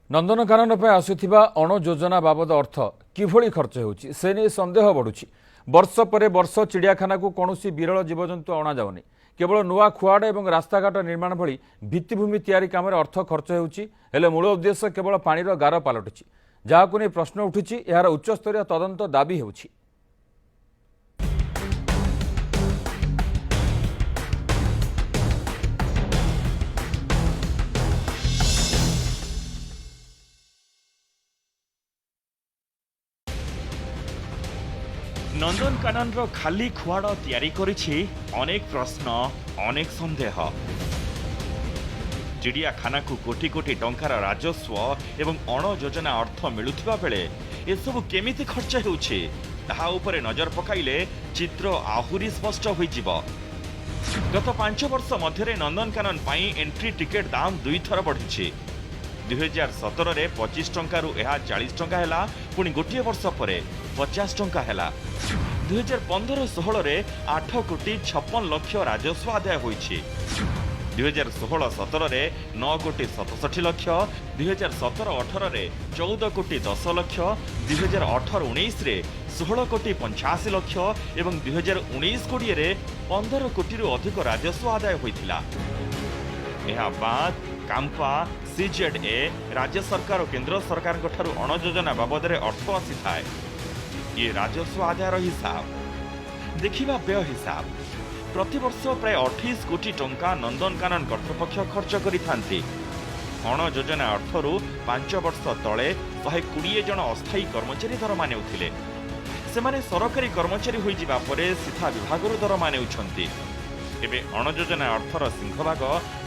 नंदनकानन आसुथिबा अण योजना बाबद अर्थ किभली खर्च होउछि से नै संदेह बढ़ुछि। वर्ष पर वर्ष चिड़ियाखाना को कौनसी विरल जीवजंतु अणा जाउनी। केवल नुआ खुआड़ और रास्ताघाट निर्माण भली भित्तिभूमि तैयारी काम अर्थ खर्च होउछि, हेले मूल उद्देश्य केवल पानीर गार पालटिछि। जाहाकु नै प्रश्न उठुछि, एहार उच्चस्तरीय तदंत दाबी हेउछि। नंदनकानन खाली खुआड़ तैयारी करिछि अनेक प्रश्न अनेक संदेह। चिड़ियाखाना को कोटी कोटी टंकार राजस्व एवं अण योजना अर्थ मिलुथिबा बेले एसबु केमिति खर्च हेउछि ताहा उपरे नजर पकाइले चित्र आहुरी स्पष्ट होइजिब। गत 5 वर्ष मध्यरे नंदनकानन पाई एंट्री टिकेट दाम 2 थर बढ़िछि। 2017 रे 25 टंका रु एहा 40 टंका हैला, पुणी गोटे वर्ष परे 50 टंका हैला। 2015-16 रे 8 कोटी 56 लक्ष राजस्व आदाय होइछि। 2016-17 रे 9 कोटी 67 लक्ष, 2017-18 रे 14 कोटी 10 लक्ष, 2018-19 रे 16 कोटी 85 लक्ष एवं 2019-20 रे 15 कोटी रु अधिक राजस्व आदाय होइथिला। एहा बाद कांपा सीजेडए राज्य सरकार और केंद्र सरकार ठारू अण योजना बाबद अर्थ आसी थाए। ये राजस्व आदायर हिसाब देखिबा व्यय हिसाब प्रतिवर्ष प्राय 28 कोटी टंका नंदनकानन कर्तृपक्ष खर्च करिथांती। अण योजना अर्थरू 5 वर्ष तले 120 जन अस्थायी कर्मचारी दरमा नेउथिले। सेमाने सरकारी कर्मचारी होई जिबा परे सीधा विभागरु दरमा नेउछंती। एबे अण योजना अर्थर सिंहभाग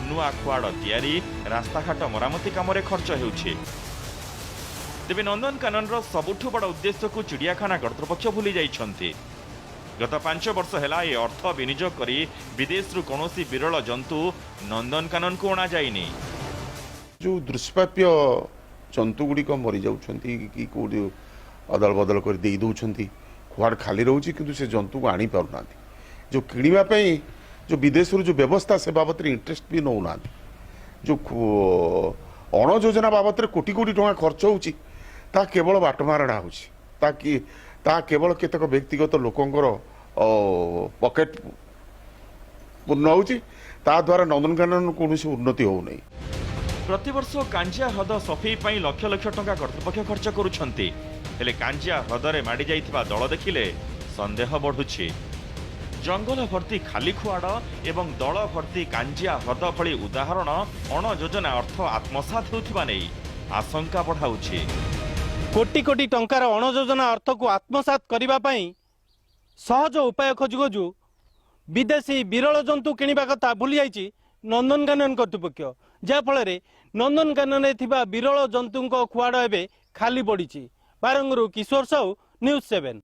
नुआ खुआड़ तैयारी रास्ताघाट मरामती काम खर्च हेउछि। तेबे नंदनकानन सबुठु बड़ उद्देश्य को चिड़ियाखाना कर्तृपक्ष भूली जाइछंती। गत 5 वर्ष हैला ये अर्थ विनियोग करी विदेश रु कोनोसी विरल जंतु नंदनकानन को अणा जाइनी। जो दृश्यप्राप्य जंतु गुड़ी मरी जाउछंती कि कोडी अदल बदल कर दे दउछंती, खुआड़ खाली रहउछि किंतु से जंतु को आनी पारुनांती। जो किणीबा पई जो विदेश जो व्यवस्था से बाबद इंटरेस्ट भी नौना। जो अण योजना बाबद कोटी कोटी टंका खर्च होउछि ता केवल बाटमारणा होउछि, ता केवल केतक व्यक्तिगत लोकंकर पॉकेट पूर्ण होउछि, ता द्वारा नंदनकानन कोनोसी उन्नति हो नै। प्रतिवर्ष कांजिया ह्रद सफेई पई लक्ष लक्ष टंका कर्तृपक्ष खर्च करुछंती, हेले कांजिया ह्रदरे माडी जाइथिबा दल देखिले संदेह बढ़ुछि। जंगल भर्ती खाली खुआड़ एवं दल भर्ती कांजिया ह्रद भली उदाहरण अण योजना अर्थ आत्मसात होउथिबा नै आशंका बढ़ाउछि। कोटी कोटी टंकार अण योजना अर्थ को आत्मसात करबा पई सहज उपाय खोजु खोजु विदेशी विरल जंतु किनिबा कथा भूली जाइछि नंदनकानन कर्तृपक्ष। जा फल नंदनकानन थिबा विरल जंतुंक खुआड़ एबे खाली पड़िछि। बारंगरू किशोर साहू, न्यूज 7।